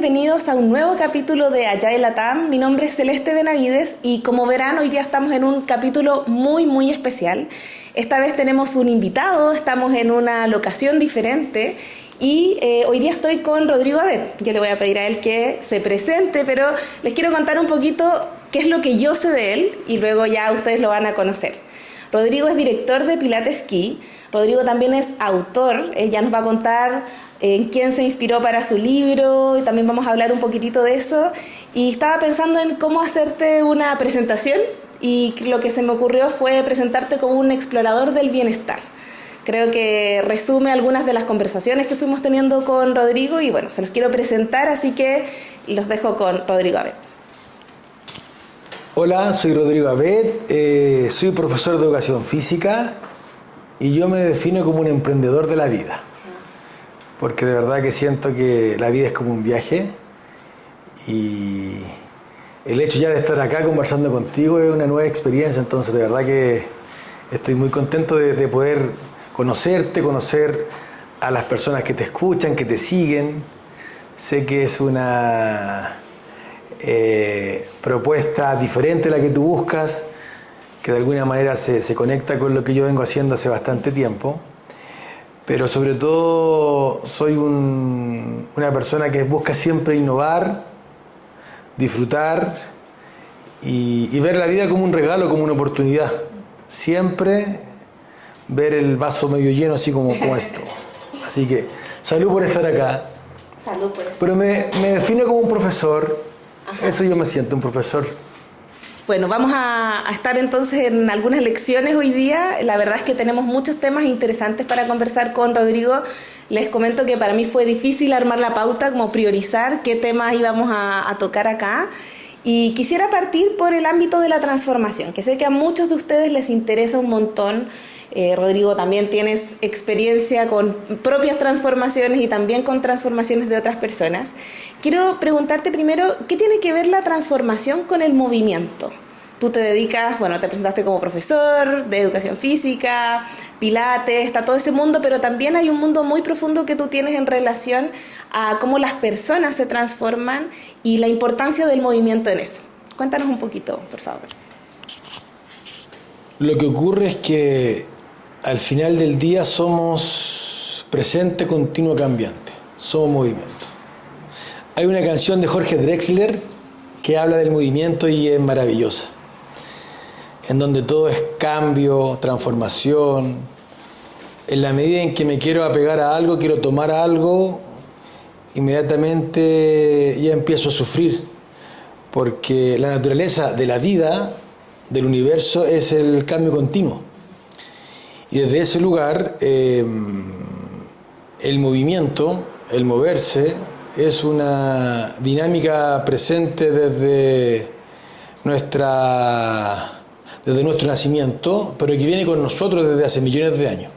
bienvenidos a un nuevo capítulo de Agile Latam. Mi nombre es Celeste Benavides y como verán hoy día estamos en un capítulo muy especial. Esta vez tenemos un invitado, estamos en una locación diferente y hoy día estoy con Rodrigo Abet. Yo le voy a pedir a él que se presente, pero les quiero contar un poquito qué es lo que yo sé de él y luego ya ustedes lo van a conocer. Rodrigo es director de Pilates Key. Rodrigo también es autor, ya nos va a contar en quién se inspiró para su libro y también vamos a hablar un poquitito de eso. Y estaba pensando en cómo hacerte una presentación y lo que se me ocurrió fue presentarte como un explorador del bienestar. Creo que resume algunas de las conversaciones que fuimos teniendo con Rodrigo y bueno, se los quiero presentar, así que los dejo con Rodrigo Abet. Hola, soy Rodrigo Abet, soy profesor de educación física y yo me defino como un emprendedor de la vida, porque de verdad que siento que la vida es como un viaje y el hecho ya de estar acá conversando contigo es una nueva experiencia, entonces de verdad que estoy muy contento de poder conocerte, conocer a las personas que te escuchan, que te siguen. Sé que es una propuesta diferente a la que tú buscas, que de alguna manera se conecta con lo que yo vengo haciendo hace bastante tiempo, pero sobre todo soy una persona que busca siempre innovar, disfrutar y ver la vida como un regalo, como una oportunidad. Siempre ver el vaso medio lleno, así como esto. Así que salud por estar acá. Salud por eso. Pero me defino como un profesor. Ajá. Eso yo me siento, un profesor. Bueno, vamos a estar entonces en algunas lecciones hoy día. La verdad es que tenemos muchos temas interesantes para conversar con Rodrigo. Les comento que para mí fue difícil armar la pauta, como priorizar qué temas íbamos a tocar acá. Y quisiera partir por el ámbito de la transformación, que sé que a muchos de ustedes les interesa un montón. Rodrigo, también tienes experiencia con propias transformaciones y también con transformaciones de otras personas. Quiero preguntarte primero, ¿qué tiene que ver la transformación con el movimiento? Tú te dedicas, bueno, te presentaste como profesor de educación física, pilates, está todo ese mundo, pero también hay un mundo muy profundo que tú tienes en relación a cómo las personas se transforman y la importancia del movimiento en eso. Cuéntanos un poquito, por favor. Lo que ocurre es que al final del día somos presente, continuo, cambiante. Somos movimiento. Hay una canción de Jorge Drexler que habla del movimiento y es maravillosa, en donde todo es cambio, transformación. En la medida en que me quiero apegar a algo, quiero tomar algo, inmediatamente ya empiezo a sufrir, porque la naturaleza de la vida, del universo, es el cambio continuo. Y desde ese lugar, el movimiento, el moverse, es una dinámica presente desde nuestro nacimiento, pero que viene con nosotros desde hace millones de años.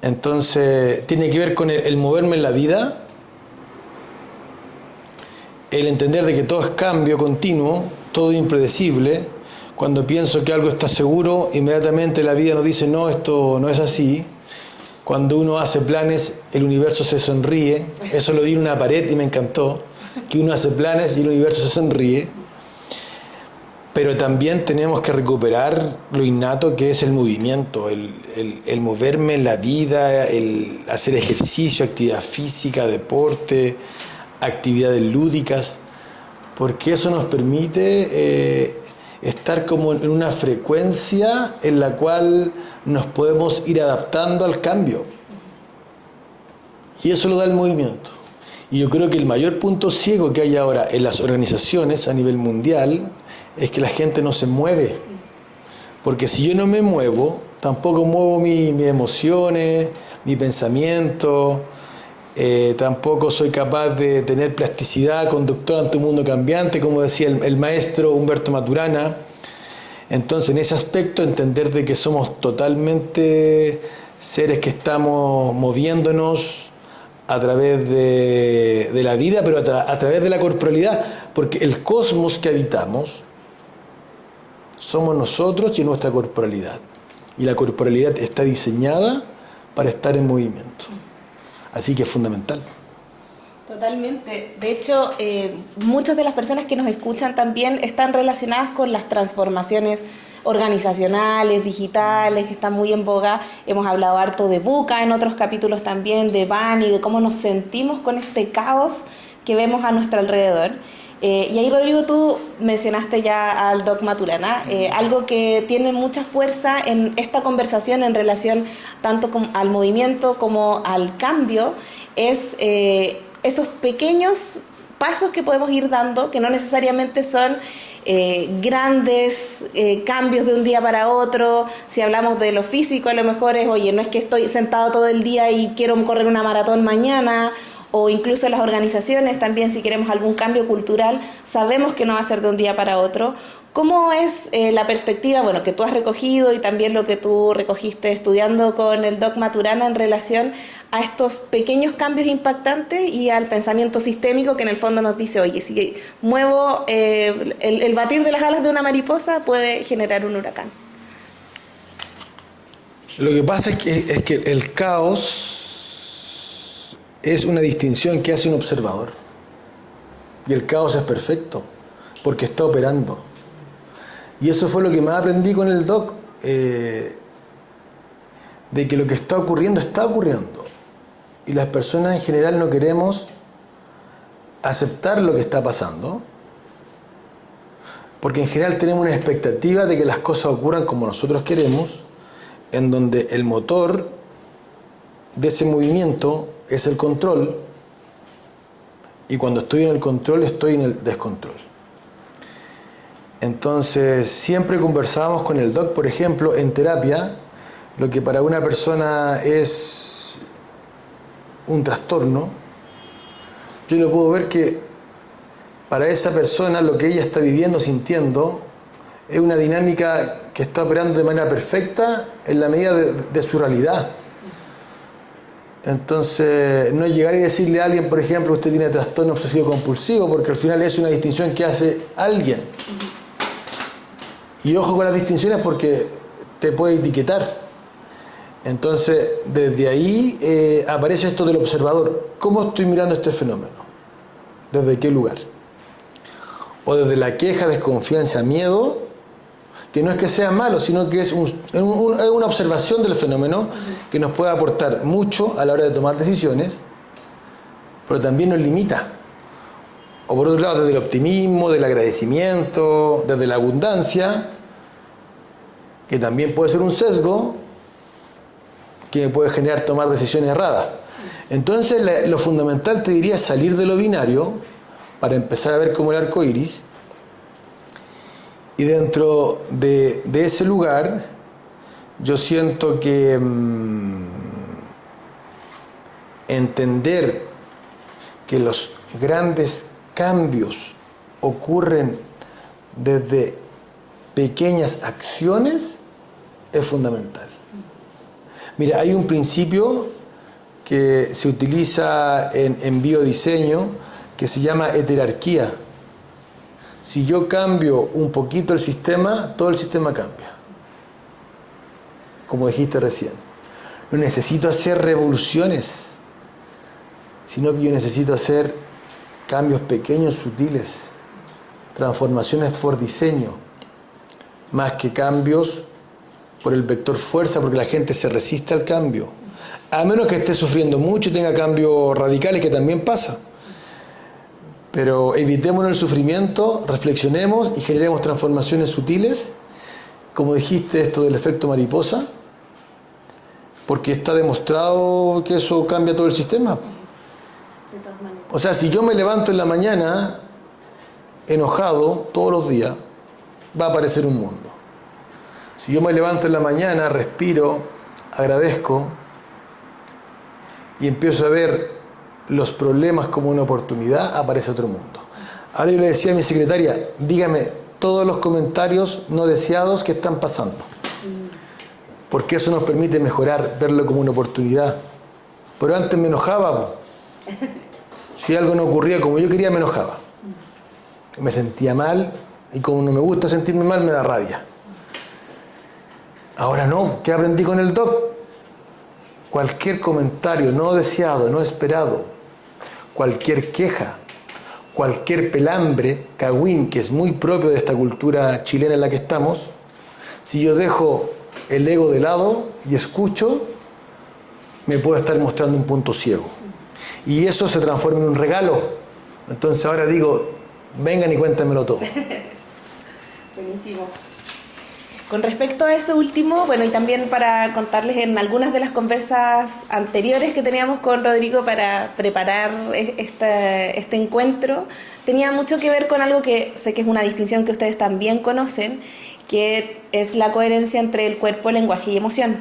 Entonces, tiene que ver con el moverme en la vida, el entender de que todo es cambio continuo, todo impredecible. Cuando pienso que algo está seguro, inmediatamente la vida nos dice, no, esto no es así. Cuando uno hace planes, el universo se sonríe. Eso lo vi en una pared y me encantó, que uno hace planes y el universo se sonríe. Pero también tenemos que recuperar lo innato que es el movimiento, el moverme en la vida, el hacer ejercicio, actividad física, deporte, actividades lúdicas, porque eso nos permite estar como en una frecuencia en la cual nos podemos ir adaptando al cambio. Y eso lo da el movimiento. Y yo creo que el mayor punto ciego que hay ahora en las organizaciones a nivel mundial es que la gente no se mueve. Porque si yo no me muevo, tampoco muevo mis emociones, mi pensamiento, tampoco soy capaz de tener plasticidad conductora ante un mundo cambiante, como decía el maestro Humberto Maturana. Entonces, en ese aspecto, entender de que somos totalmente seres que estamos moviéndonos a través de la vida, pero a través de la corporalidad, porque el cosmos que habitamos somos nosotros y nuestra corporalidad. Y la corporalidad está diseñada para estar en movimiento. Así que es fundamental. Totalmente. De hecho, muchas de las personas que nos escuchan también están relacionadas con las transformaciones organizacionales, digitales, que están muy en boga. Hemos hablado harto de VUCA en otros capítulos también, de Bani, de cómo nos sentimos con este caos que vemos a nuestro alrededor. Y ahí, Rodrigo, tú mencionaste ya al Doc Maturana, algo que tiene mucha fuerza en esta conversación en relación tanto al movimiento como al cambio, es esos pequeños pasos que podemos ir dando, que no necesariamente son grandes cambios de un día para otro. Si hablamos de lo físico, a lo mejor es, oye, no es que estoy sentado todo el día y quiero correr una maratón mañana, o incluso las organizaciones también, si queremos algún cambio cultural, sabemos que no va a ser de un día para otro. ¿Cómo es la perspectiva, bueno, que tú has recogido y también lo que tú recogiste estudiando con el Doc Maturana en relación a estos pequeños cambios impactantes y al pensamiento sistémico que en el fondo nos dice, oye, si muevo el batir de las alas de una mariposa puede generar un huracán? Lo que pasa es que el caos es una distinción que hace un observador. Y el caos es perfecto, porque está operando. Y eso fue lo que más aprendí con el Doc, de que lo que está ocurriendo. Y las personas en general no queremos aceptar lo que está pasando, porque en general tenemos una expectativa de que las cosas ocurran como nosotros queremos, en donde el motor de ese movimiento es el control, y cuando estoy en el control estoy en el descontrol. Entonces siempre conversábamos con el Doc, por ejemplo, en terapia, lo que para una persona es un trastorno, yo lo puedo ver que para esa persona lo que ella está viviendo, sintiendo, es una dinámica que está operando de manera perfecta en la medida de su realidad. Entonces, no llegar y decirle a alguien, por ejemplo, usted tiene trastorno obsesivo compulsivo, porque al final es una distinción que hace alguien. Y ojo con las distinciones porque te puede etiquetar. Entonces, desde ahí aparece esto del observador. ¿Cómo estoy mirando este fenómeno? ¿Desde qué lugar? O desde la queja, desconfianza, miedo, que no es que sea malo, sino que es una observación del fenómeno que nos puede aportar mucho a la hora de tomar decisiones, pero también nos limita. O por otro lado, desde el optimismo, del agradecimiento, desde la abundancia, que también puede ser un sesgo que me puede generar tomar decisiones erradas. Entonces, lo fundamental, te diría, es salir de lo binario para empezar a ver como el arco iris. Y dentro de ese lugar, yo siento que entender que los grandes cambios ocurren desde pequeñas acciones es fundamental. Mira, hay un principio que se utiliza en biodiseño que se llama heterarquía. Si yo cambio un poquito el sistema, todo el sistema cambia. Como dijiste recién. No necesito hacer revoluciones, sino que yo necesito hacer cambios pequeños, sutiles, transformaciones por diseño, más que cambios por el vector fuerza, porque la gente se resiste al cambio. A menos que esté sufriendo mucho y tenga cambios radicales, que también pasa. Pero evitémonos el sufrimiento, reflexionemos y generemos transformaciones sutiles, como dijiste, esto del efecto mariposa, porque está demostrado que eso cambia todo el sistema. O sea, si yo me levanto en la mañana enojado todos los días, va a aparecer un mundo. Si yo me levanto en la mañana, respiro, agradezco y empiezo a ver los problemas como una oportunidad, aparece otro mundo. Ahora yo le decía a mi secretaria, dígame todos los comentarios no deseados que están pasando, porque eso nos permite mejorar, verlo como una oportunidad. Pero antes me enojaba, si algo no ocurría como yo quería, me enojaba, me sentía mal, y como no me gusta sentirme mal, me da rabia. Ahora no, ¿qué aprendí con el Doc? Cualquier comentario no deseado, no esperado, cualquier queja, cualquier pelambre, cagüín, que es muy propio de esta cultura chilena en la que estamos, si yo dejo el ego de lado y escucho, me puedo estar mostrando un punto ciego. Y eso se transforma en un regalo. Entonces ahora digo, vengan y cuéntenmelo todo. Buenísimo. Con respecto a eso último, bueno, y también para contarles en algunas de las conversas anteriores que teníamos con Rodrigo para preparar este encuentro, tenía mucho que ver con algo que sé que es una distinción que ustedes también conocen, que es la coherencia entre el cuerpo, lenguaje y emoción.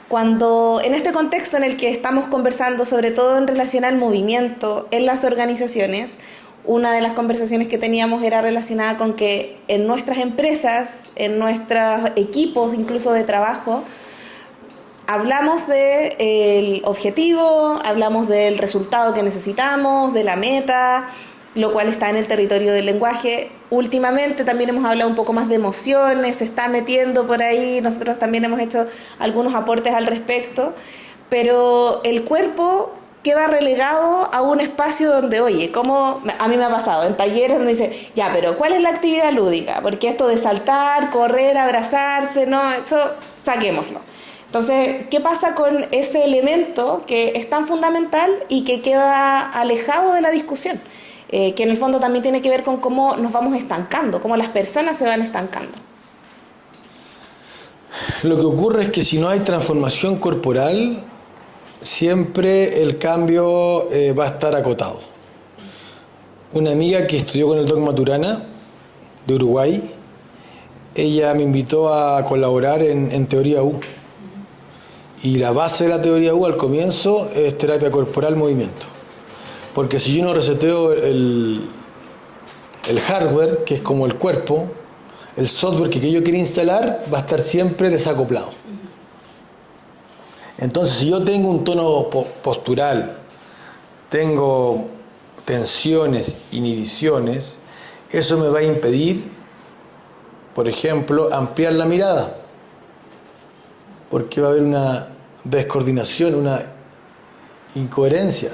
Cuando en este contexto en el que estamos conversando, sobre todo en relación al movimiento en las organizaciones, una de las conversaciones que teníamos era relacionada con que en nuestras empresas, en nuestros equipos incluso de trabajo, hablamos del objetivo, hablamos del resultado que necesitamos, de la meta, lo cual está en el territorio del lenguaje. Últimamente también hemos hablado un poco más de emociones, se está metiendo por ahí, nosotros también hemos hecho algunos aportes al respecto, pero el cuerpo queda relegado a un espacio donde, oye, como a mí me ha pasado en talleres donde dice, ya, pero ¿cuál es la actividad lúdica? Porque esto de saltar, correr, abrazarse, no, eso saquémoslo. Entonces, ¿qué pasa con ese elemento que es tan fundamental y que queda alejado de la discusión? Que en el fondo también tiene que ver con cómo nos vamos estancando, cómo las personas se van estancando. Lo que ocurre es que si no hay transformación corporal, siempre el cambio va a estar acotado. Una amiga que estudió con el Doc Maturana de Uruguay, ella me invitó a colaborar en Teoría U. Y la base de la Teoría U al comienzo es terapia corporal, movimiento. Porque si yo no reseteo el hardware, que es como el cuerpo, el software que yo quiero instalar va a estar siempre desacoplado. Entonces, si yo tengo un tono postural, tengo tensiones, inhibiciones, eso me va a impedir, por ejemplo, ampliar la mirada. Porque va a haber una descoordinación, una incoherencia.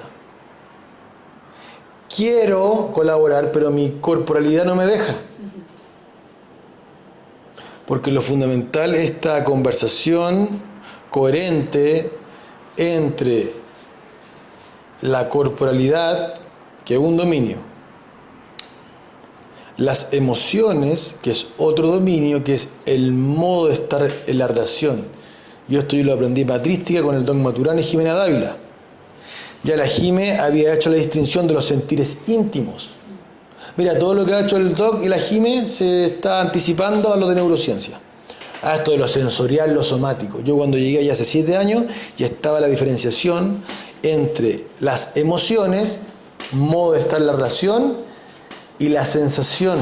Quiero colaborar, pero mi corporalidad no me deja. Porque lo fundamental es esta conversación coherente entre la corporalidad, que es un dominio, las emociones, que es otro dominio, que es el modo de estar en la relación. Yo esto yo lo aprendí en patrística con el Doc Maturana y Jimena Dávila. Ya la Jime había hecho la distinción de los sentires íntimos. Mira, todo lo que ha hecho el Doc y la Jime se está anticipando a lo de neurociencia. A esto de lo sensorial, lo somático. Yo cuando llegué allá hace 7 años ya estaba la diferenciación entre las emociones, modo de estar en la relación, y la sensación,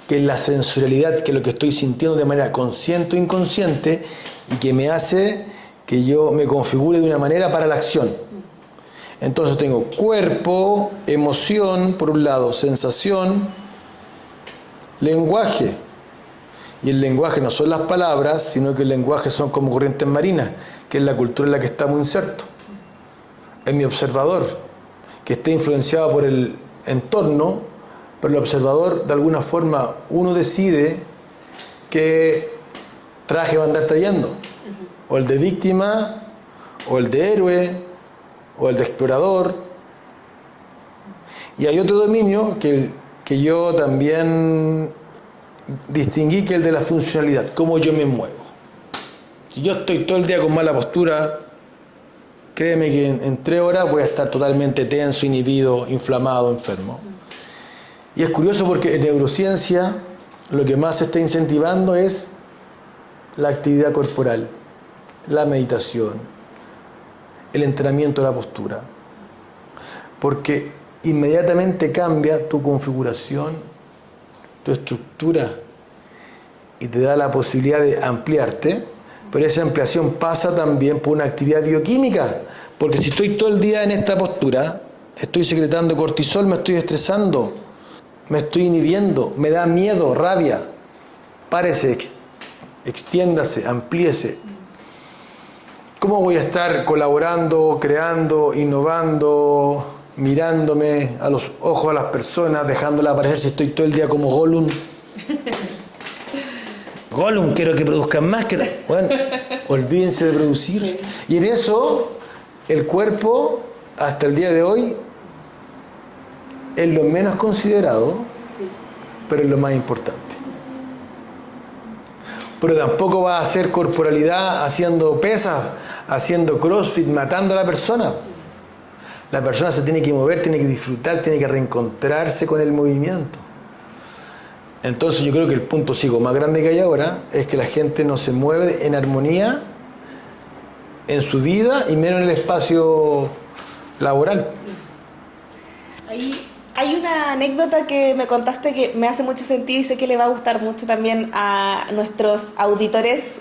que es la sensorialidad, que es lo que estoy sintiendo de manera consciente o inconsciente y que me hace que yo me configure de una manera para la acción. Entonces tengo cuerpo, emoción, por un lado, sensación, lenguaje. Y el lenguaje no son las palabras, sino que el lenguaje son como corrientes marinas, que es la cultura en la que estamos insertos. Es mi observador, que está influenciado por el entorno, pero el observador, de alguna forma, uno decide qué traje va a andar trayendo. O el de víctima, o el de héroe, o el de explorador. Y hay otro dominio que yo también distinguí, que es el de la funcionalidad, cómo yo me muevo. Si yo estoy todo el día con mala postura, créeme que en 3 horas voy a estar totalmente tenso, inhibido, inflamado, enfermo. Y es curioso porque en neurociencia lo que más se está incentivando es la actividad corporal, la meditación, el entrenamiento de la postura, porque inmediatamente cambia tu configuración, tu estructura, y te da la posibilidad de ampliarte, pero esa ampliación pasa también por una actividad bioquímica, porque si estoy todo el día en esta postura, estoy secretando cortisol, me estoy estresando, me estoy inhibiendo, me da miedo, rabia. Párese, extiéndase, amplíese. ¿Cómo voy a estar colaborando, creando, innovando, mirándome a los ojos a las personas, dejándolas aparecer si estoy todo el día como Gollum. Gollum, quiero que produzcan más. Bueno, olvídense de producir. Y en eso, el cuerpo, hasta el día de hoy, es lo menos considerado, pero es lo más importante. Pero tampoco va a hacer corporalidad haciendo pesas, haciendo crossfit, matando a la persona. La persona se tiene que mover, tiene que disfrutar, tiene que reencontrarse con el movimiento. Entonces yo creo que el punto psico más grande que hay ahora es que la gente no se mueve en armonía en su vida y menos en el espacio laboral. Hay una anécdota que me contaste que me hace mucho sentido y sé que le va a gustar mucho también a nuestros auditores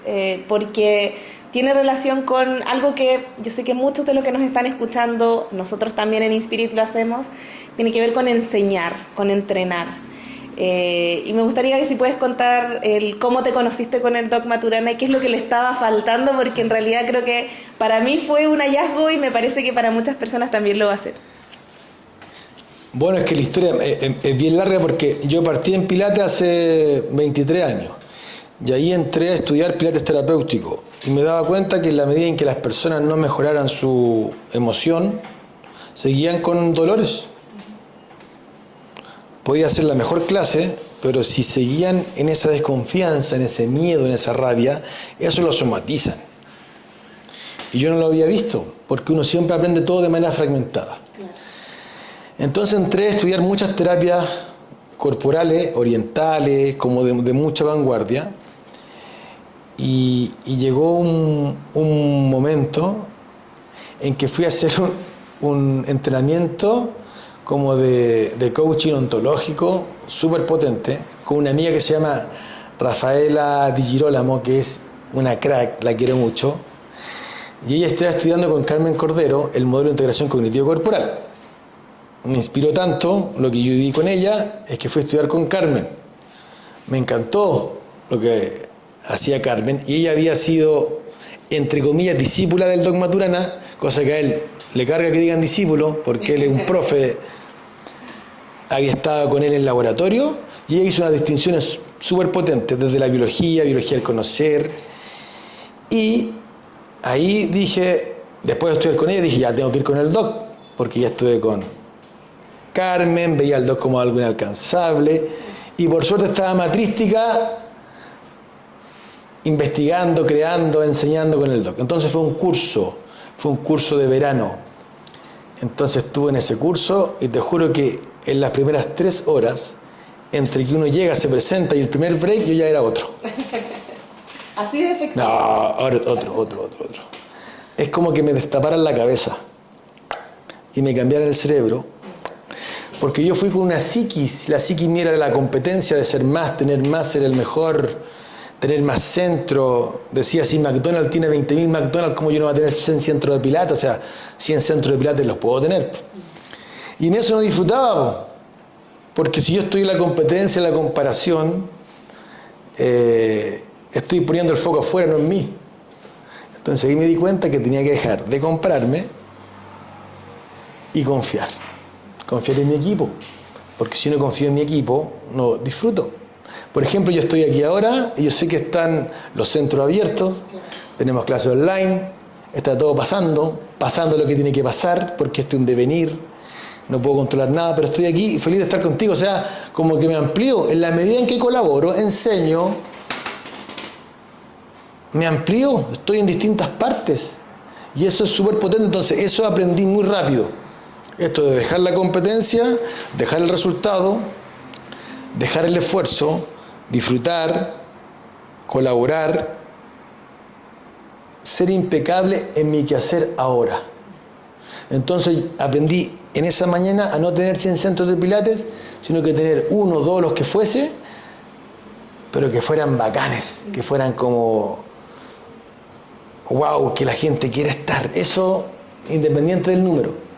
porque tiene relación con algo que yo sé que muchos de los que nos están escuchando, nosotros también en Inspirit lo hacemos, tiene que ver con enseñar, con entrenar. Y me gustaría que si puedes contar cómo te conociste con el Doc Maturana y qué es lo que le estaba faltando, porque en realidad creo que para mí fue un hallazgo y me parece que para muchas personas también lo va a ser. Bueno, es que la historia es bien larga porque yo partí en Pilates hace 23 años y ahí entré a estudiar Pilates terapéutico y me daba cuenta que en la medida en que las personas no mejoraran su emoción, seguían con dolores. Podía hacer la mejor clase, pero si seguían en esa desconfianza, en ese miedo, en esa rabia, eso lo somatizan. Y yo no lo había visto, porque uno siempre aprende todo de manera fragmentada. Claro. Entonces entré a estudiar muchas terapias corporales, orientales, como de mucha vanguardia, y llegó un momento en que fui a hacer un entrenamiento como de coaching ontológico súper potente con una amiga que se llama Rafaela Di Girolamo, que es una crack, la quiero mucho, y ella está estudiando con Carmen Cordero el modelo de integración cognitivo-corporal. Me inspiró tanto lo que yo viví con ella, es que fui a estudiar con Carmen. Me encantó lo que hacía Carmen, y ella había sido, entre comillas, discípula del Doc Maturana, cosa que a él le carga que digan discípulo, porque él es un profe, había estado con él en el laboratorio, y ella hizo unas distinciones súper potentes, desde la biología del conocer, y ahí dije, después de estudiar con ella, dije, ya tengo que ir con el Doc, porque ya estuve con Carmen, veía al Doc como algo inalcanzable, y por suerte estaba Matrística investigando, creando, enseñando con el Doc. Entonces fue un curso de verano. Entonces estuve en ese curso y te juro que en las primeras 3 horas, entre que uno llega, se presenta y el primer break, yo ya era otro. ¿Así de efectivo? No, ahora otro. Es como que me destaparan la cabeza y me cambiaran el cerebro. Porque yo fui con una psiquis, la psiquis mía era de la competencia, de ser más, tener más, ser el mejor, tener más centro. Decía, si McDonald's tiene 20.000 McDonald's, ¿cómo yo no voy a tener 100 centros de pilates? O sea, 100 centros de pilates los puedo tener. Y en eso no disfrutaba, porque si yo estoy en la competencia, en la comparación, estoy poniendo el foco afuera, no en mí. Entonces ahí me di cuenta que tenía que dejar de comprarme y confiar en mi equipo, porque si no confío en mi equipo, no disfruto. Por ejemplo, yo estoy aquí ahora y yo sé que están los centros abiertos, tenemos clases online, está todo pasando lo que tiene que pasar, porque esto es un devenir, no puedo controlar nada, pero estoy aquí feliz de estar contigo. O sea, como que me amplío, en la medida en que colaboro, enseño, me amplío, estoy en distintas partes, y eso es súper potente. Entonces eso aprendí muy rápido. Esto de dejar la competencia, dejar el resultado, dejar el esfuerzo, disfrutar, colaborar, ser impecable en mi quehacer ahora. Entonces aprendí en esa mañana a no tener 100 centros de pilates, sino que tener 1 o 2 los que fuese, pero que fueran bacanes, que fueran como wow, que la gente quiera estar. Eso independiente del número.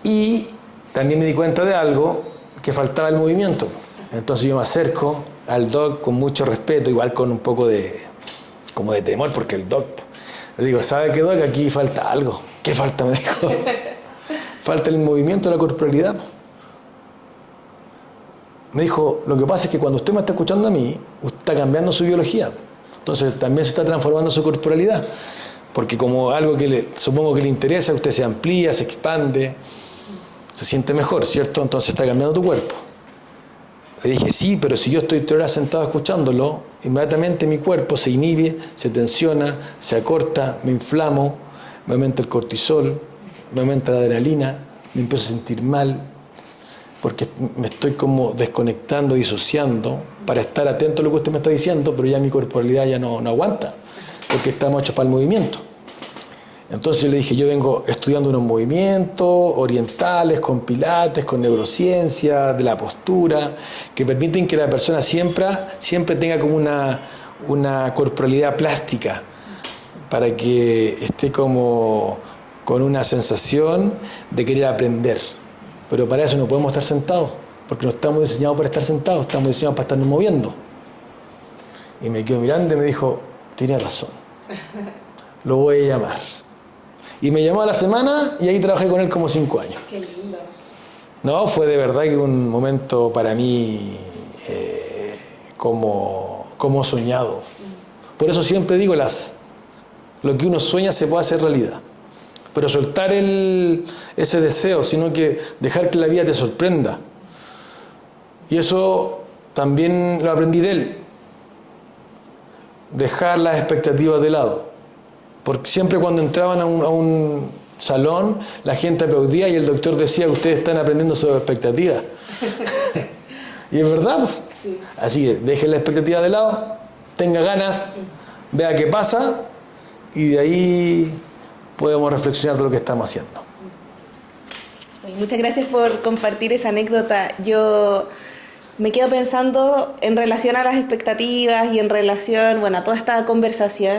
Y también me di cuenta de algo, que faltaba el movimiento. Entonces yo me acerco al Doc con mucho respeto, igual con un poco de temor, porque el Doc, le digo, ¿sabe qué, Doc? Aquí falta algo. ¿Qué falta? Me dijo. falta el movimiento de la corporalidad. Me dijo, lo que pasa es que cuando usted me está escuchando a mí, usted está cambiando su biología. Entonces también se está transformando su corporalidad. Porque como algo que supongo que le interesa, usted se amplía, se expande, se siente mejor, ¿cierto? Entonces está cambiando tu cuerpo. Le dije, sí, pero si yo estoy 3 horas sentado escuchándolo, inmediatamente mi cuerpo se inhibe, se tensiona, se acorta, me inflamo, me aumenta el cortisol, me aumenta la adrenalina, me empiezo a sentir mal, porque me estoy como desconectando, disociando, para estar atento a lo que usted me está diciendo, pero ya mi corporalidad ya no aguanta, porque estamos hechos para el movimiento. Entonces yo le dije, yo vengo estudiando unos movimientos orientales, con pilates, con neurociencia, de la postura, que permiten que la persona siempre tenga como una corporalidad plástica, para que esté como con una sensación de querer aprender. Pero para eso no podemos estar sentados, porque no estamos diseñados para estar sentados, estamos diseñados para estarnos moviendo. Y me quedó mirando y me dijo, tiene razón, lo voy a llamar. Y me llamó a la semana y ahí trabajé con él como 5 años. Qué lindo. No, fue de verdad que un momento para mí como soñado. Por eso siempre digo, lo que uno sueña se puede hacer realidad. Pero soltar ese deseo, sino que dejar que la vida te sorprenda. Y eso también lo aprendí de él. Dejar las expectativas de lado. Porque siempre cuando entraban a un salón, la gente aplaudía y el doctor decía que ustedes están aprendiendo sobre expectativas. Y es verdad. Sí. Así que dejen la expectativa de lado, tenga ganas, vea qué pasa y de ahí podemos reflexionar de lo que estamos haciendo. Muchas gracias por compartir esa anécdota. Yo me quedo pensando en relación a las expectativas y en relación, a toda esta conversación.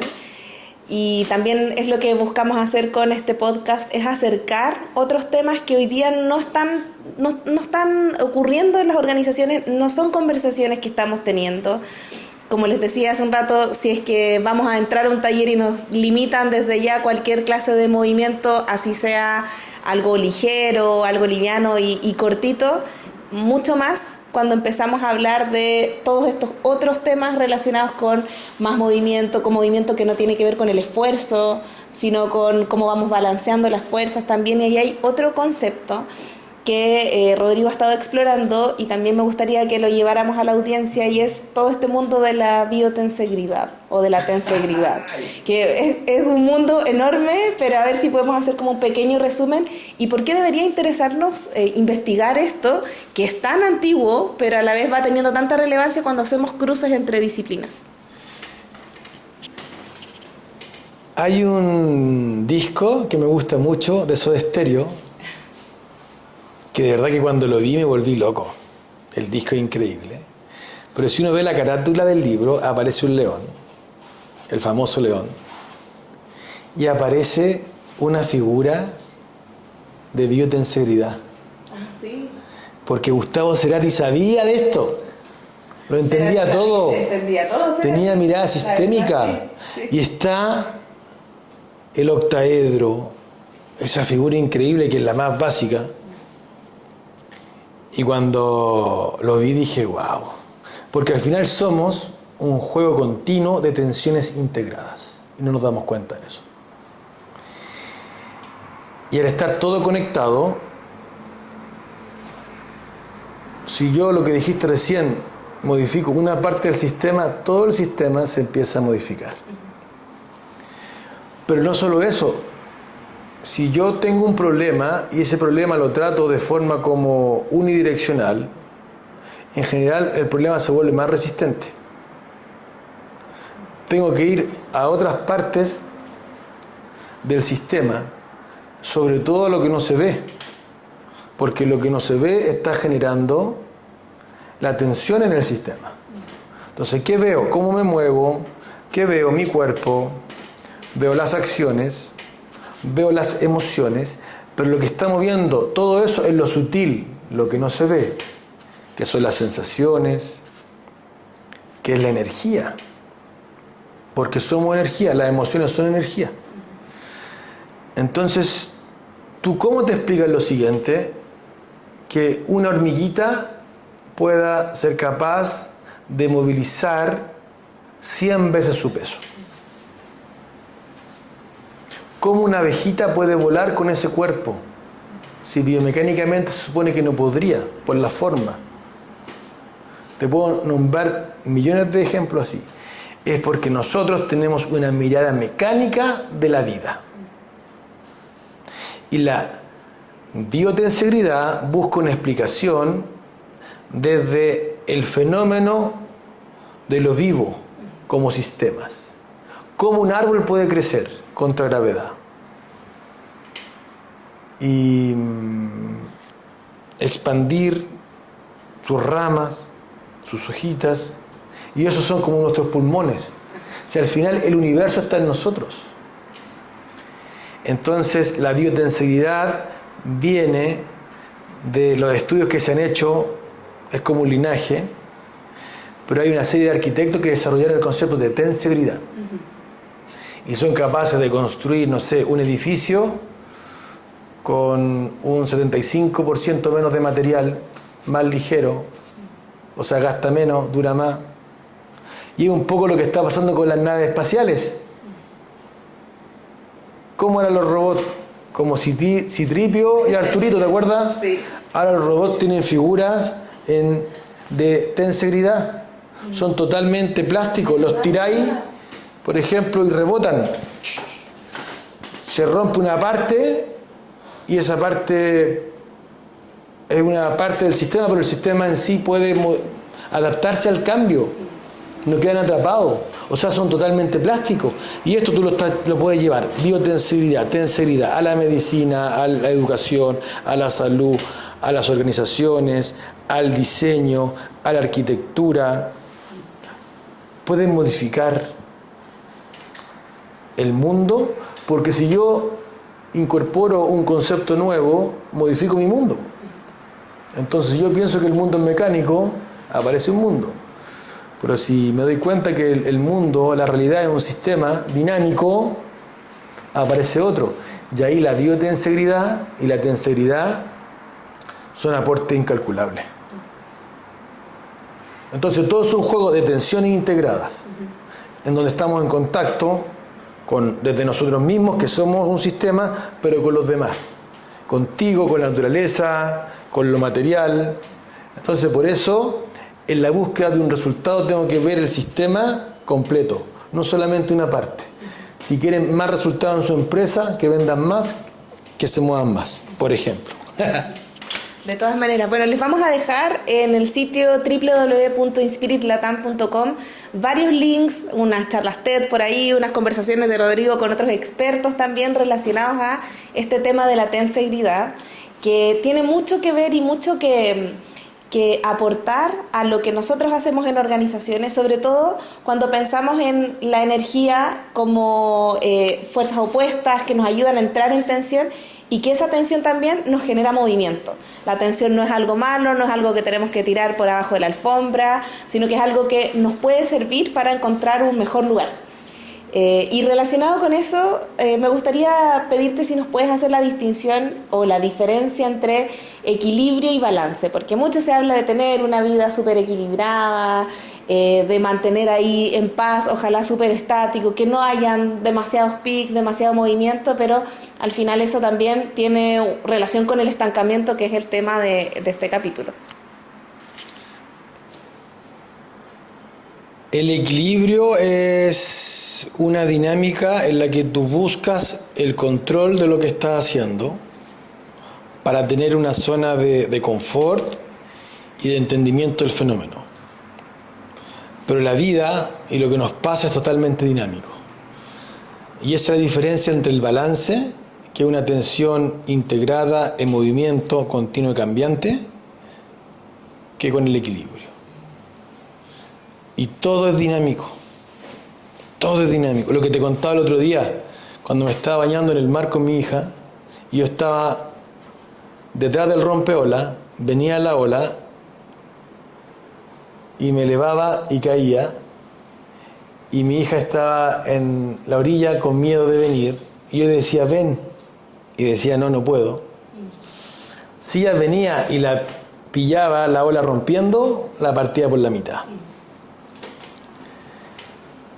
Y también es lo que buscamos hacer con este podcast, es acercar otros temas que hoy día no están ocurriendo en las organizaciones, no son conversaciones que estamos teniendo. Como les decía hace un rato, si es que vamos a entrar a un taller y nos limitan desde ya cualquier clase de movimiento, así sea algo ligero, algo liviano y cortito, mucho más cuando empezamos a hablar de todos estos otros temas relacionados con más movimiento, con movimiento que no tiene que ver con el esfuerzo, sino con cómo vamos balanceando las fuerzas también. Y ahí hay otro concepto que Rodrigo ha estado explorando y también me gustaría que lo lleváramos a la audiencia, y es todo este mundo de la biotensegridad o de la tensegridad, que es un mundo enorme, pero a ver si podemos hacer como un pequeño resumen y por qué debería interesarnos investigar esto, que es tan antiguo, pero a la vez va teniendo tanta relevancia cuando hacemos cruces entre disciplinas. Hay un disco que me gusta mucho de Soda Stereo, que de verdad que cuando lo vi me volví loco. El disco es increíble. Pero si uno ve la carátula del libro, aparece un león, el famoso león, y aparece una figura de biotensegridad. Ah, sí. Porque Gustavo Cerati sabía de esto. Lo entendía todo. Entendía todo. Tenía mirada sistémica. Sí. Y está el octaedro, esa figura increíble que es la más básica. Y cuando lo vi dije, wow, porque al final somos un juego continuo de tensiones integradas y no nos damos cuenta de eso. Y al estar todo conectado, si yo lo que dijiste recién modifico una parte del sistema, todo el sistema se empieza a modificar. Pero no solo eso. Si yo tengo un problema y ese problema lo trato de forma como unidireccional, en general el problema se vuelve más resistente. Tengo que ir a otras partes del sistema, sobre todo lo que no se ve, porque lo que no se ve está generando la tensión en el sistema. Entonces, ¿qué veo? ¿Cómo me muevo? ¿Qué veo? Mi cuerpo, veo las acciones, veo las emociones, pero lo que estamos viendo, todo eso es lo sutil, lo que no se ve, que son las sensaciones, que es la energía, porque somos energía, las emociones son energía. Entonces, ¿Tú cómo te explicas lo siguiente? Que una hormiguita pueda ser capaz de movilizar 100 veces su peso. ¿Cómo una abejita puede volar con ese cuerpo? Si biomecánicamente se supone que no podría, por la forma. Te puedo nombrar millones de ejemplos así. Es porque nosotros tenemos una mirada mecánica de la vida. Y la biotensegridad busca una explicación desde el fenómeno de lo vivo como sistemas. ¿Cómo un árbol puede crecer contra gravedad? Y expandir sus ramas, sus hojitas, y esos son como nuestros pulmones. O sea, al final el universo está en nosotros. Entonces la biotensegridad viene de los estudios que se han hecho, es como un linaje, pero hay una serie de arquitectos que desarrollaron el concepto de tensegridad. Y son capaces de construir, no sé, un edificio con un 75% menos de material, más ligero, o sea, gasta menos, dura más. Y es un poco lo que está pasando con las naves espaciales. ¿Cómo eran los robots? Como Citripio y Arturito, ¿te acuerdas? Sí. Ahora los robots tienen figuras de tensegridad. Son totalmente plásticos. Los tiráis, por ejemplo, y rebotan. Se rompe una parte y esa parte es una parte del sistema, pero el sistema en sí puede adaptarse al cambio. No quedan atrapados. O sea, son totalmente plásticos. Y esto tú lo puedes llevar, biotensegridad, tensegridad, a la medicina, a la educación, a la salud, a las organizaciones, al diseño, a la arquitectura. Pueden modificar el mundo, porque si yo incorporo un concepto nuevo, modifico mi mundo. Entonces, si yo pienso que el mundo es mecánico, aparece un mundo. Pero si me doy cuenta que el mundo, la realidad es un sistema dinámico, aparece otro. Y ahí la biotensegridad y la tensegridad son aportes incalculables. Entonces todo es un juego de tensiones integradas, en donde estamos en contacto desde nosotros mismos, que somos un sistema, pero con los demás. Contigo, con la naturaleza, con lo material. Entonces por eso, en la búsqueda de un resultado tengo que ver el sistema completo, no solamente una parte. Si quieren más resultados en su empresa, que vendan más, que se muevan más, por ejemplo. De todas maneras, bueno, les vamos a dejar en el sitio www.inspiritlatam.com varios links, unas charlas TED por ahí, unas conversaciones de Rodrigo con otros expertos también relacionados a este tema de la tensegridad, que tiene mucho que ver y mucho que aportar a lo que nosotros hacemos en organizaciones, sobre todo cuando pensamos en la energía como fuerzas opuestas que nos ayudan a entrar en tensión y que esa tensión también nos genera movimiento. La tensión no es algo malo, no es algo que tenemos que tirar por abajo de la alfombra, sino que es algo que nos puede servir para encontrar un mejor lugar. Y relacionado con eso, me gustaría pedirte si nos puedes hacer la distinción o la diferencia entre equilibrio y balance, porque mucho se habla de tener una vida súper equilibrada, de mantener ahí en paz, ojalá súper estático, que no hayan demasiados pics, demasiado movimiento, pero al final eso también tiene relación con el estancamiento, que es el tema de este capítulo. El equilibrio es una dinámica en la que tú buscas el control de lo que estás haciendo para tener una zona de confort y de entendimiento del fenómeno. Pero la vida y lo que nos pasa es totalmente dinámico. Y esa es la diferencia entre el balance, que es una tensión integrada en movimiento continuo y cambiante, que con el equilibrio. Y todo es dinámico. Todo es dinámico. Lo que te contaba el otro día, cuando me estaba bañando en el mar con mi hija, y yo estaba detrás del rompeola, venía la ola, y me elevaba y caía, y mi hija estaba en la orilla con miedo de venir, y yo decía, ven, y decía, no puedo. Si ella venía y la pillaba la ola rompiendo, la partía por la mitad.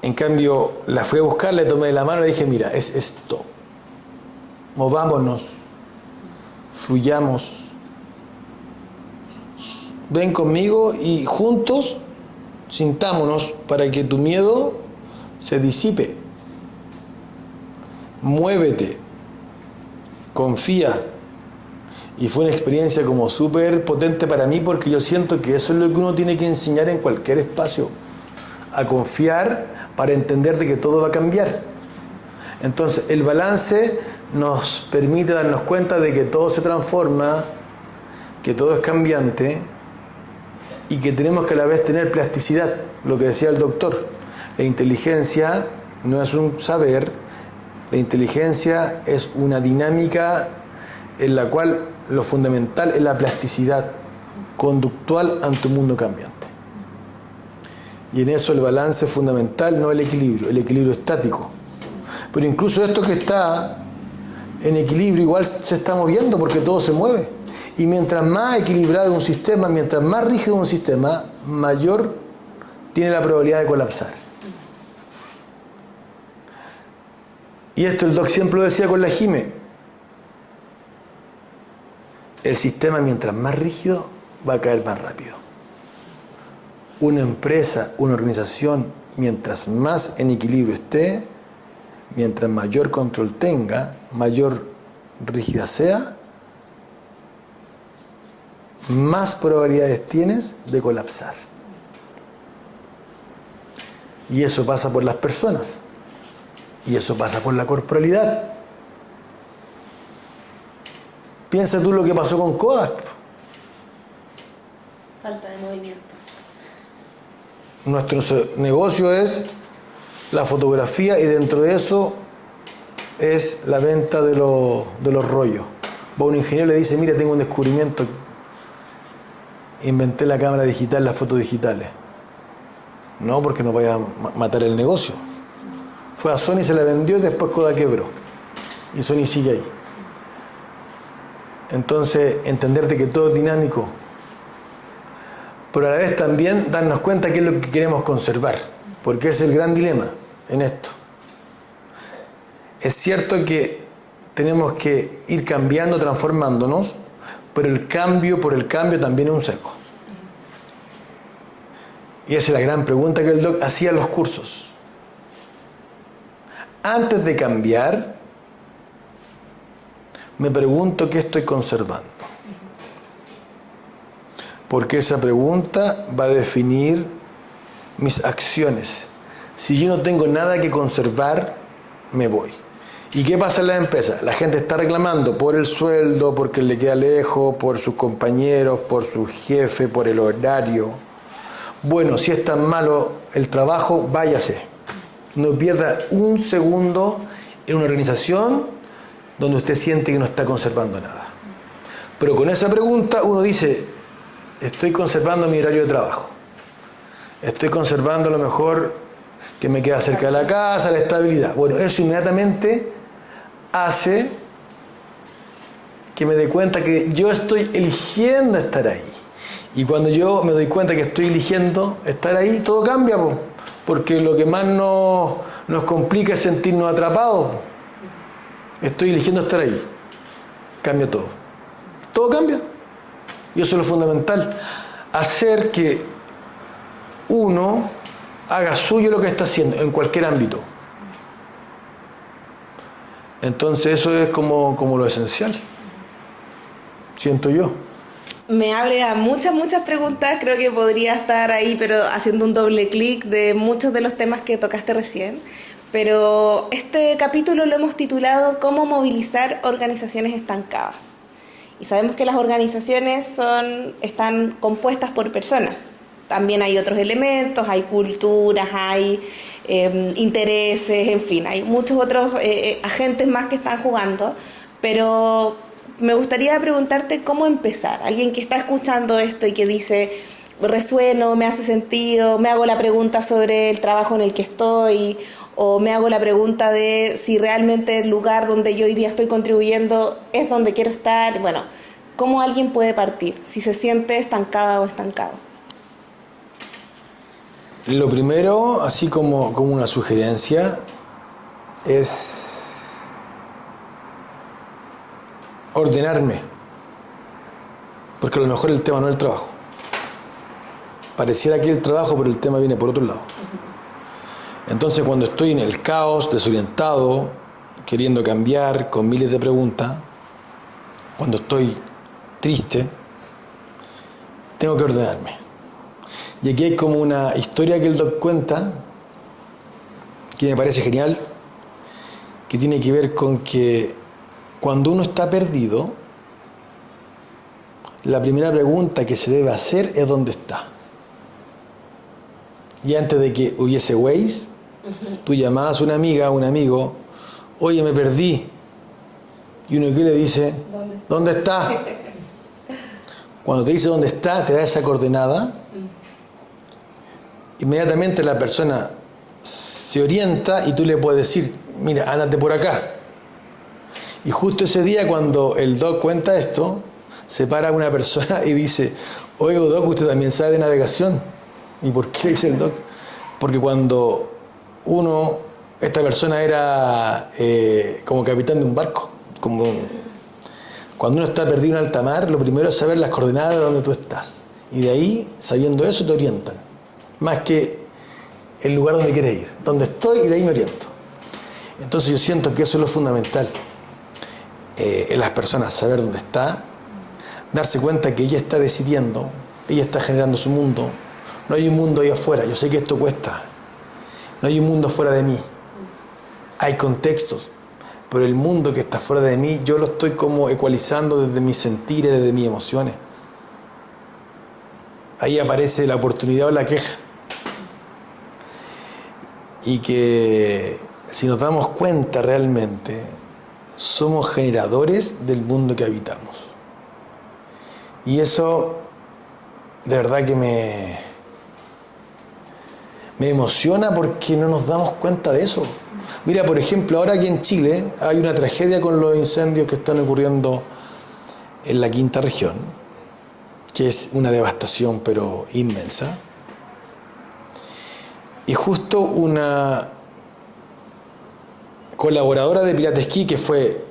En cambio, la fui a buscar, le tomé de la mano y le dije, mira, es esto. Movámonos, fluyamos. Ven conmigo y juntos sintámonos para que tu miedo se disipe. Muévete, confía. Y fue una experiencia como súper potente para mí, porque yo siento que eso es lo que uno tiene que enseñar en cualquier espacio, a confiar para entender de que todo va a cambiar. Entonces el balance nos permite darnos cuenta de que todo se transforma, que todo es cambiante y que tenemos que a la vez tener plasticidad, lo que decía el doctor. La inteligencia no es un saber, la inteligencia es una dinámica en la cual lo fundamental es la plasticidad conductual ante un mundo cambiante. Y en eso el balance es fundamental, no el equilibrio estático. Pero incluso esto que está en equilibrio igual se está moviendo porque todo se mueve. Y mientras más equilibrado es un sistema, mientras más rígido es un sistema, mayor tiene la probabilidad de colapsar. Y esto el doc siempre lo decía con la Jime. El sistema, mientras más rígido, va a caer más rápido. Una empresa, una organización, mientras más en equilibrio esté, mientras mayor control tenga, mayor rígida sea, más probabilidades tienes de colapsar. Y eso pasa por las personas. Y eso pasa por la corporalidad. Piensa tú lo que pasó con Kodak. Falta de movimiento. Nuestro negocio es la fotografía y dentro de eso es la venta de los rollos. Va un ingeniero y le dice, mira, tengo un descubrimiento. Inventé la cámara digital, las fotos digitales. No, porque no vaya a matar el negocio. Fue a Sony, se la vendió y después Kodak quebró. Y Sony sigue ahí. Entonces, entender de que todo es dinámico, pero a la vez también darnos cuenta qué es lo que queremos conservar, porque es el gran dilema en esto. Es cierto que tenemos que ir cambiando, transformándonos, pero el cambio por el cambio también es un seco. Y esa es la gran pregunta que el doc hacía en los cursos. Antes de cambiar, me pregunto qué estoy conservando. Porque esa pregunta va a definir mis acciones. Si yo no tengo nada que conservar, me voy. ¿Y qué pasa en la empresa? La gente está reclamando por el sueldo, porque le queda lejos, por sus compañeros, por su jefe, por el horario. Bueno, si es tan malo el trabajo, váyase. No pierda un segundo en una organización donde usted siente que no está conservando nada. Pero con esa pregunta uno dice, estoy conservando mi horario de trabajo. Estoy conservando lo mejor que me queda cerca de la casa, la estabilidad. Bueno, eso inmediatamente hace que me dé cuenta que yo estoy eligiendo estar ahí. Y cuando yo me doy cuenta que estoy eligiendo estar ahí, todo cambia, porque lo que más nos complica es sentirnos atrapados. Estoy eligiendo estar ahí. Cambia todo. Todo cambia. Y eso es lo fundamental. Hacer que uno haga suyo lo que está haciendo en cualquier ámbito. Entonces eso es como lo esencial. Siento yo. Me abre a muchas preguntas. Creo que podría estar ahí, pero haciendo un doble clic de muchos de los temas que tocaste recién. Pero este capítulo lo hemos titulado ¿Cómo movilizar organizaciones estancadas? Y sabemos que las organizaciones están compuestas por personas. También hay otros elementos, hay culturas, hay intereses, en fin, hay muchos otros agentes más que están jugando. Pero me gustaría preguntarte cómo empezar. Alguien que está escuchando esto y que dice, resueno, me hace sentido, me hago la pregunta sobre el trabajo en el que estoy, o me hago la pregunta de si realmente el lugar donde yo hoy día estoy contribuyendo es donde quiero estar. Bueno, ¿cómo alguien puede partir si se siente estancada o estancado? Lo primero, así como una sugerencia, es ordenarme, porque a lo mejor el tema no es el trabajo. Pareciera que el trabajo, pero el tema viene por otro lado. Entonces, cuando estoy en el caos, desorientado, queriendo cambiar, con miles de preguntas, cuando estoy triste, tengo que ordenarme. Y aquí hay como una historia que el doc cuenta, que me parece genial, que tiene que ver con que cuando uno está perdido, la primera pregunta que se debe hacer es ¿dónde está? Y antes de que hubiese Waze, tú llamabas a una amiga, a un amigo, oye, me perdí. Y uno, ¿qué le dice? ¿Dónde está? Cuando te dice dónde está, te da esa coordenada, inmediatamente la persona se orienta y tú le puedes decir, mira, ándate por acá. Y justo ese día, cuando el doc cuenta esto, se para una persona y dice, oiga, doc, usted también sabe de navegación. ¿Y por qué dice el doc? Porque cuando esta persona era como capitán de un barco, cuando uno está perdido en alta mar, lo primero es saber las coordenadas de donde tú estás. Y de ahí, sabiendo eso, te orientan. Más que el lugar donde quieres ir. Donde estoy y de ahí me oriento. Entonces yo siento que eso es lo fundamental en las personas, saber dónde está, darse cuenta que ella está decidiendo, ella está generando su mundo. No hay un mundo ahí afuera, yo sé que esto cuesta. No hay un mundo fuera de mí. Hay contextos, pero el mundo que está fuera de mí, yo lo estoy como ecualizando desde mis sentires, desde mis emociones. Ahí aparece la oportunidad o la queja. Y que si nos damos cuenta realmente, somos generadores del mundo que habitamos. Y eso, de verdad que me emociona porque no nos damos cuenta de eso. Mira, por ejemplo, ahora aquí en Chile hay una tragedia con los incendios que están ocurriendo en la quinta región, que es una devastación pero inmensa. Y justo una colaboradora de Pilatesquí, que fue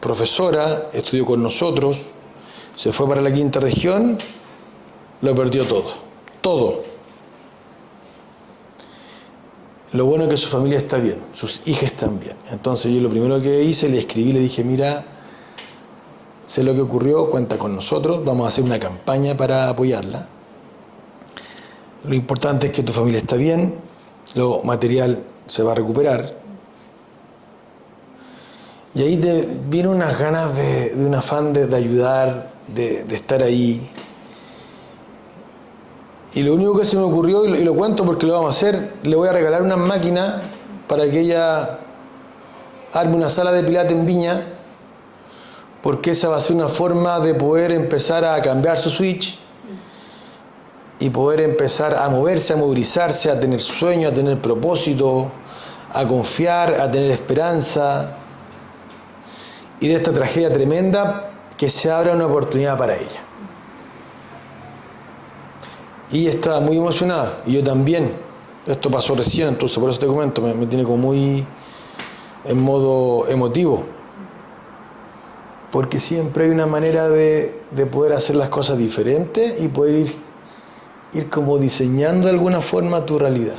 profesora, estudió con nosotros, se fue para la quinta región, lo perdió todo. Lo bueno es que su familia está bien, sus hijas están bien. Entonces yo lo primero que hice, le escribí, le dije, mira, sé lo que ocurrió, cuenta con nosotros, vamos a hacer una campaña para apoyarla. Lo importante es que tu familia está bien, lo material se va a recuperar. Y ahí te viene unas ganas de un afán de ayudar, de estar ahí. Y lo único que se me ocurrió, y lo cuento porque lo vamos a hacer, le voy a regalar unas máquinas para que ella arme una sala de pilates en Viña, porque esa va a ser una forma de poder empezar a cambiar su switch y poder empezar a moverse, a movilizarse, a tener sueño, a tener propósito, a confiar, a tener esperanza. Y de esta tragedia tremenda, que se abra una oportunidad para ella. Y estaba muy emocionada, y yo también. Esto pasó recién, entonces por eso te comento, me tiene como muy en modo emotivo. Porque siempre hay una manera de poder hacer las cosas diferentes y poder ir como diseñando de alguna forma tu realidad.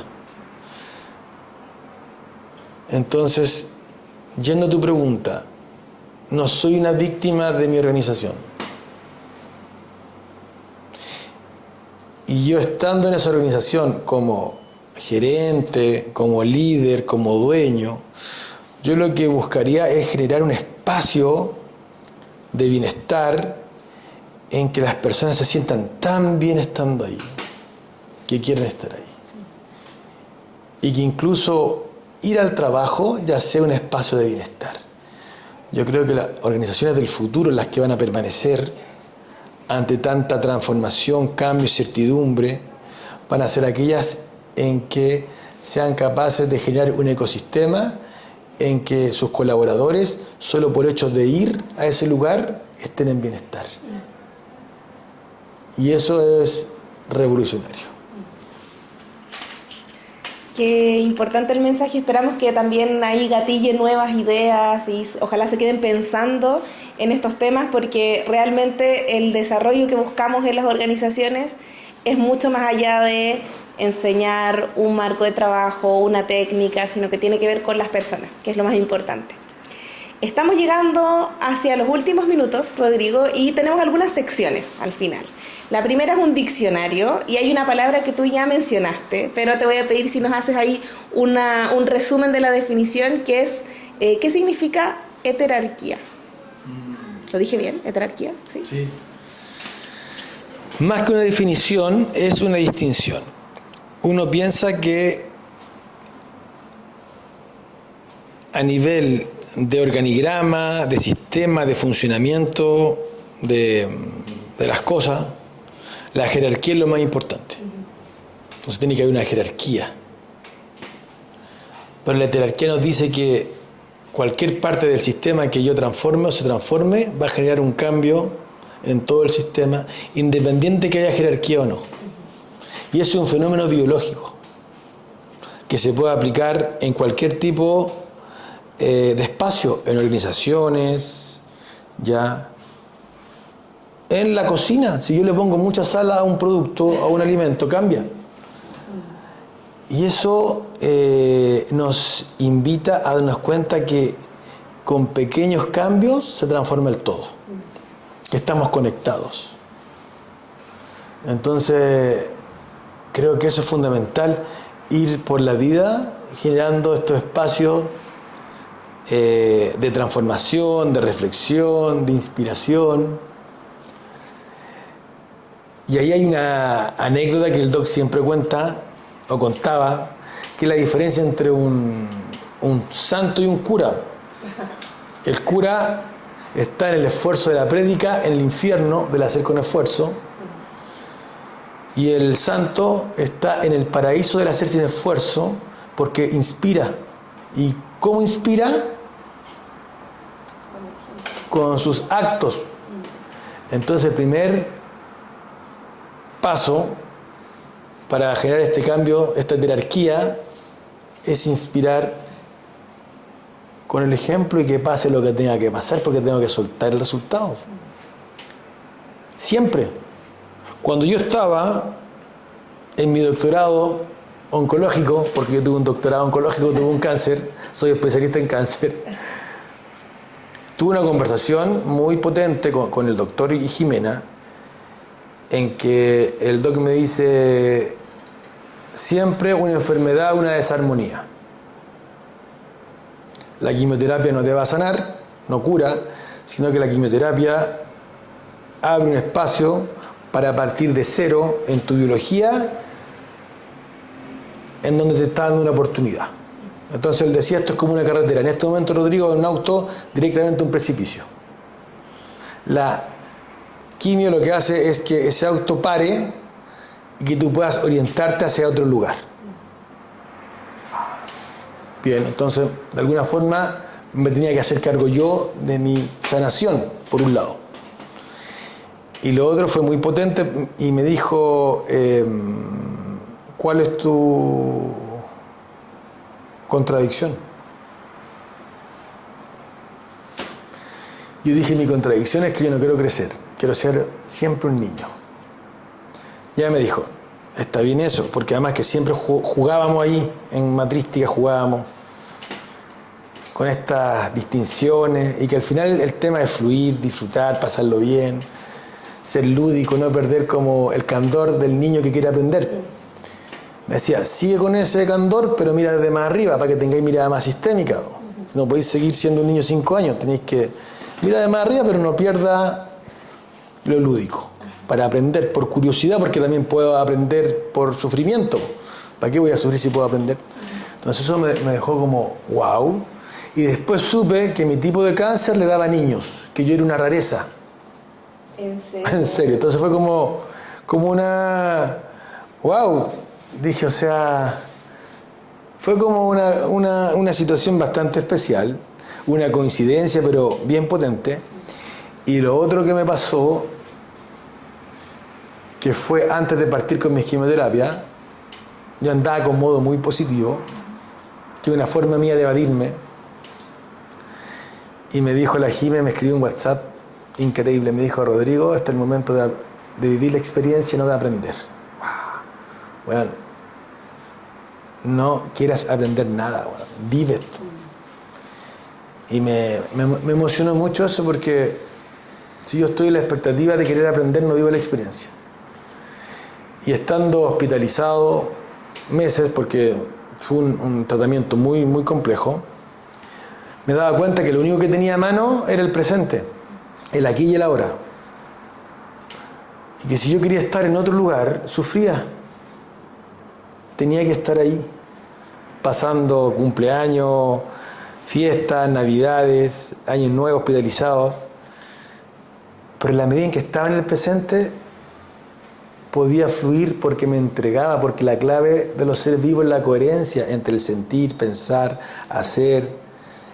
Entonces, yendo a tu pregunta, no soy una víctima de mi organización. Y yo estando en esa organización como gerente, como líder, como dueño, yo lo que buscaría es generar un espacio de bienestar en que las personas se sientan tan bien estando ahí, que quieren estar ahí. Y que incluso ir al trabajo ya sea un espacio de bienestar. Yo creo que las organizaciones del futuro, las que van a permanecer, ante tanta transformación, cambio y certidumbre, van a ser aquellas en que sean capaces de generar un ecosistema en que sus colaboradores, solo por hecho de ir a ese lugar, estén en bienestar. Y eso es revolucionario. Qué importante el mensaje. Esperamos que también ahí gatille nuevas ideas y ojalá se queden pensando en estos temas, porque realmente el desarrollo que buscamos en las organizaciones es mucho más allá de enseñar un marco de trabajo, una técnica, sino que tiene que ver con las personas, que es lo más importante. Estamos llegando hacia los últimos minutos, Rodrigo, y tenemos algunas secciones al final. La primera es un diccionario y hay una palabra que tú ya mencionaste, pero te voy a pedir si nos haces ahí un resumen de la definición, que es ¿qué significa heterarquía? ¿Lo dije bien? ¿Heterarquía? Sí. Sí. Más que una definición, es una distinción. Uno piensa que a nivel de organigrama, de sistema, de funcionamiento de las cosas, la jerarquía es lo más importante. Entonces tiene que haber una jerarquía. Pero la jerarquía nos dice que cualquier parte del sistema que yo transforme o se transforme va a generar un cambio en todo el sistema, independiente que haya jerarquía o no. Y eso es un fenómeno biológico que se puede aplicar en cualquier tipo de espacio, en organizaciones, ya. En la cocina, si yo le pongo mucha sal a un producto, a un alimento, cambia. Y eso nos invita a darnos cuenta que con pequeños cambios se transforma el todo, que estamos conectados. Entonces, creo que eso es fundamental, ir por la vida generando estos espacios de transformación, de reflexión, de inspiración. Y ahí hay una anécdota que el doc siempre cuenta, o contaba, que es la diferencia entre un santo y un cura. El cura está en el esfuerzo de la prédica, en el infierno del hacer con esfuerzo, y el santo está en el paraíso del hacer sin esfuerzo, porque inspira. ¿Y cómo inspira? Con sus actos. Entonces el primer paso para generar este cambio, esta jerarquía, es inspirar con el ejemplo y que pase lo que tenga que pasar, porque tengo que soltar el resultado. Siempre. Cuando yo estaba en mi doctorado oncológico, porque yo tuve un doctorado oncológico, tuve un cáncer, soy especialista en cáncer, tuve una conversación muy potente con el doctor y Jimena, en que el doc me dice: siempre una enfermedad, una desarmonía. La quimioterapia no te va a sanar, no cura, sino que la quimioterapia abre un espacio para partir de cero en tu biología, en donde te está dando una oportunidad. Entonces él decía, esto es como una carretera. En este momento, Rodrigo, en un auto directamente a un precipicio. La quimio lo que hace es que ese auto pare y que tú puedas orientarte hacia otro lugar. Bien, entonces de alguna forma me tenía que hacer cargo yo de mi sanación, por un lado. Y lo otro fue muy potente y me dijo, ¿cuál es tu contradicción? Yo dije, mi contradicción es que yo no quiero crecer, quiero ser siempre un niño. Ya me dijo, está bien eso, porque además que siempre jugábamos ahí, en Matrística jugábamos con estas distinciones, y que al final el tema es fluir, disfrutar, pasarlo bien, ser lúdico, no perder como el candor del niño que quiere aprender. Me decía, sigue con ese candor, pero mira desde más arriba, para que tengáis mirada más sistémica. No podéis seguir siendo un niño de 5 años, tenéis que mirar de más arriba, pero no pierda lo lúdico, para aprender por curiosidad, porque también puedo aprender por sufrimiento. ¿Para qué voy a sufrir si puedo aprender? Entonces eso me dejó como, wow. Y después supe que mi tipo de cáncer le daba a niños, que yo era una rareza. ¿En serio? En serio. Entonces fue como una... ¡Wow! Dije, o sea... Fue como una situación bastante especial, una coincidencia, pero bien potente. Y lo otro que me pasó, que fue antes de partir con mi quimioterapia, yo andaba con modo muy positivo, que es una forma mía de evadirme. Y me dijo la Jime, me escribió un WhatsApp increíble, me dijo, Rodrigo, este es el momento de vivir la experiencia, no de aprender. Bueno, no quieras aprender nada, bueno, vive esto. Y me emocionó mucho eso porque si yo estoy en la expectativa de querer aprender, no vivo la experiencia. Y estando hospitalizado meses, porque fue un tratamiento muy, muy complejo, me daba cuenta que lo único que tenía a mano era el presente, el aquí y el ahora. Y que si yo quería estar en otro lugar, sufría. Tenía que estar ahí, pasando cumpleaños, fiestas, navidades, años nuevos, hospitalizados. Pero en la medida en que estaba en el presente, podía fluir porque me entregaba, porque la clave de los seres vivos es la coherencia entre el sentir, pensar, hacer.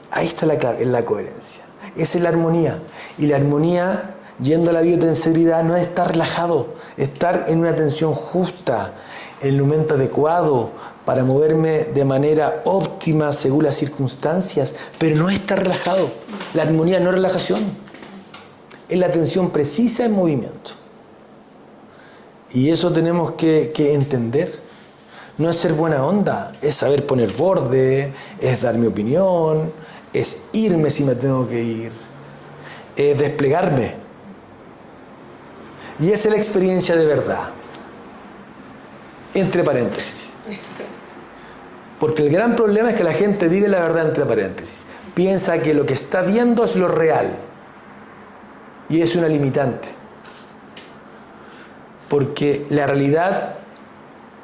Ahí está la clave, en la coherencia. Esa es la armonía. Y la armonía, yendo a la biotenseridad, no es estar relajado, estar en una tensión justa, en el momento adecuado, para moverme de manera óptima según las circunstancias, pero no estar relajado. La armonía no es relajación, es la atención precisa en movimiento. Y eso tenemos que entender. No es ser buena onda, es saber poner borde, es dar mi opinión, es irme si me tengo que ir, es desplegarme. Y esa es la experiencia de verdad. Entre paréntesis. Porque el gran problema es que la gente vive la verdad entre paréntesis. Piensa que lo que está viendo es lo real. Y es una limitante. Porque la realidad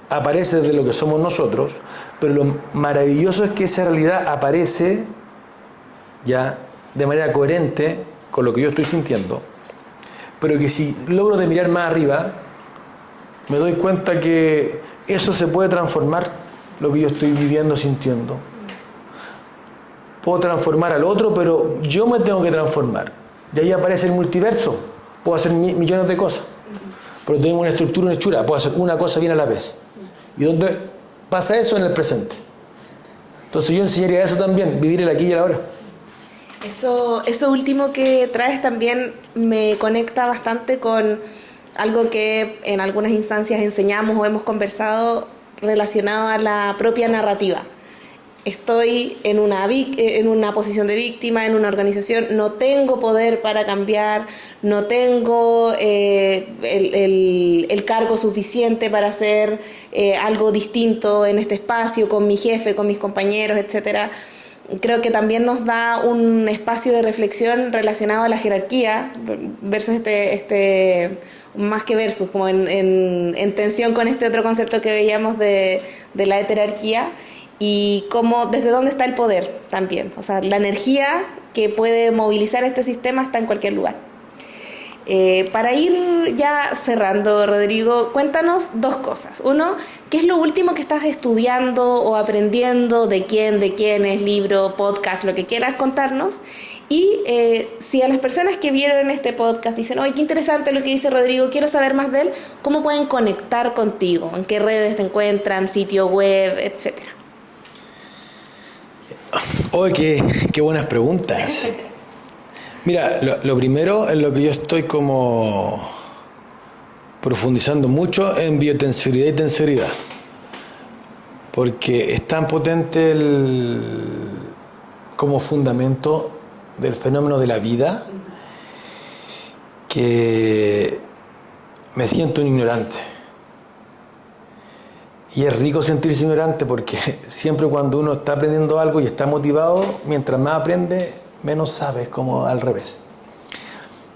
aparece desde lo que somos nosotros, pero lo maravilloso es que esa realidad aparece ya de manera coherente con lo que yo estoy sintiendo, pero que si logro de mirar más arriba, me doy cuenta que eso se puede transformar, lo que yo estoy viviendo, sintiendo. Puedo transformar al otro, pero yo me tengo que transformar. De ahí aparece el multiverso. Puedo hacer millones de cosas, pero tengo una estructura, una hechura. Puedo hacer una cosa bien a la vez. ¿Y dónde pasa eso? En el presente. Entonces yo enseñaría eso también, vivir el aquí y el ahora. Eso último que traes también me conecta bastante con algo que en algunas instancias enseñamos o hemos conversado relacionado a la propia narrativa. Estoy en una posición de víctima, en una organización, no tengo poder para cambiar, no tengo el cargo suficiente para hacer algo distinto en este espacio, con mi jefe, con mis compañeros, etcétera. Creo que también nos da un espacio de reflexión relacionado a la jerarquía, versus más que versus, como en tensión con este otro concepto que veíamos de la heterarquía. Y cómo, desde dónde está el poder también. O sea, la energía que puede movilizar este sistema está en cualquier lugar. Para ir ya cerrando, Rodrigo, cuéntanos dos cosas. Uno, ¿qué es lo último que estás estudiando o aprendiendo? ¿De quiénes? Libro, podcast, lo que quieras contarnos. Y si a las personas que vieron este podcast dicen, oye, qué interesante lo que dice Rodrigo, quiero saber más de él, ¿cómo pueden conectar contigo? ¿En qué redes te encuentran? ¿Sitio web, etcétera? Oye, qué buenas preguntas. Mira, lo primero en lo que yo estoy como profundizando mucho en biotenseridad y tenseridad, porque es tan potente como fundamento del fenómeno de la vida que me siento un ignorante. Y es rico sentirse ignorante porque siempre cuando uno está aprendiendo algo y está motivado, mientras más aprende, menos sabe, es como al revés.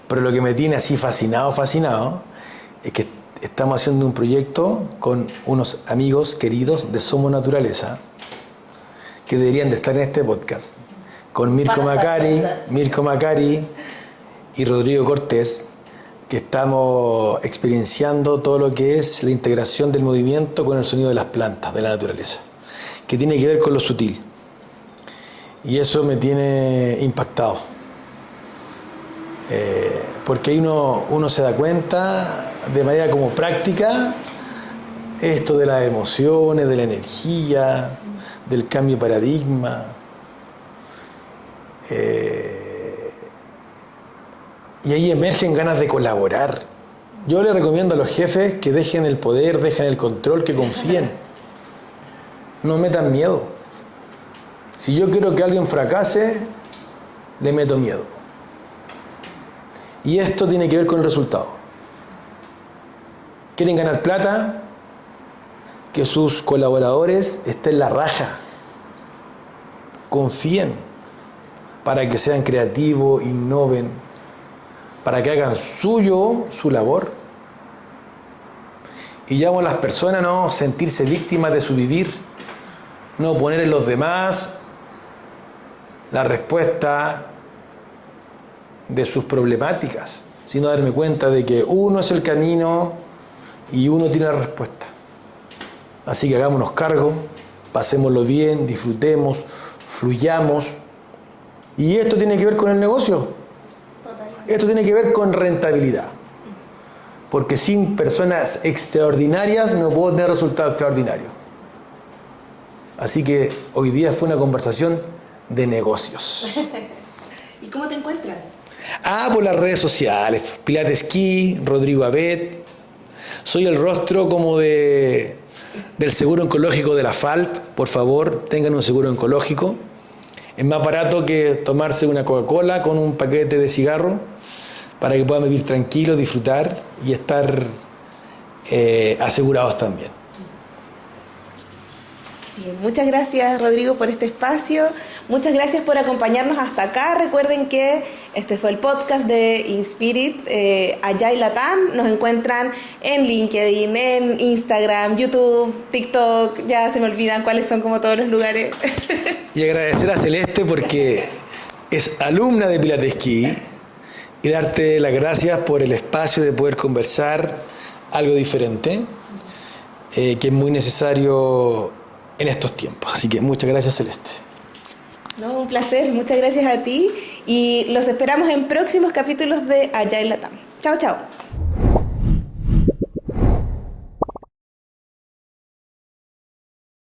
Pero lo que me tiene así fascinado, es que estamos haciendo un proyecto con unos amigos queridos de Somos Naturaleza, que deberían de estar en este podcast, con Mirko Macari y Rodrigo Cortés, que estamos experienciando todo lo que es la integración del movimiento con el sonido de las plantas, de la naturaleza, que tiene que ver con lo sutil. Y eso me tiene impactado. Porque ahí uno se da cuenta de manera como práctica esto de las emociones, de la energía, del cambio de paradigma. Y ahí emergen ganas de colaborar. Yo le recomiendo a los jefes que dejen el poder, dejen el control, que confíen. No metan miedo. Si yo quiero que alguien fracase, le meto miedo. Y esto tiene que ver con el resultado. ¿Quieren ganar plata? Que sus colaboradores estén en la raja. Confíen para que sean creativos, innoven, para que hagan suyo su labor. Y llamo a las personas a no sentirse víctimas de su vivir, no poner en los demás la respuesta de sus problemáticas, sino darme cuenta de que uno es el camino y uno tiene la respuesta. Así que hagámonos cargo, pasémoslo bien, disfrutemos, fluyamos. Y esto tiene que ver con el negocio. Totalmente. Esto tiene que ver con rentabilidad. Porque sin personas extraordinarias no puedo tener resultados extraordinarios. Así que hoy día fue una conversación de negocios. ¿Y cómo te encuentras? Por las redes sociales. Pilates Key, Rodrigo Abet. Soy el rostro como del seguro oncológico de la FALP. Por favor, tengan un seguro oncológico. Es más barato que tomarse una Coca-Cola con un paquete de cigarro para que puedan vivir tranquilos, disfrutar y estar asegurados también. Bien, muchas gracias, Rodrigo, por este espacio. Muchas gracias por acompañarnos hasta acá. Recuerden que este fue el podcast de Inspirit Agile Latam. Nos encuentran en LinkedIn, en Instagram, YouTube, TikTok. Ya se me olvidan cuáles son, como todos los lugares. Y agradecer a Celeste porque es alumna de Pilates Key y darte las gracias por el espacio de poder conversar algo diferente, que es muy necesario en estos tiempos. Así que muchas gracias, Celeste. No, un placer, muchas gracias a ti y los esperamos en próximos capítulos de Agile Latam. Chao, chao.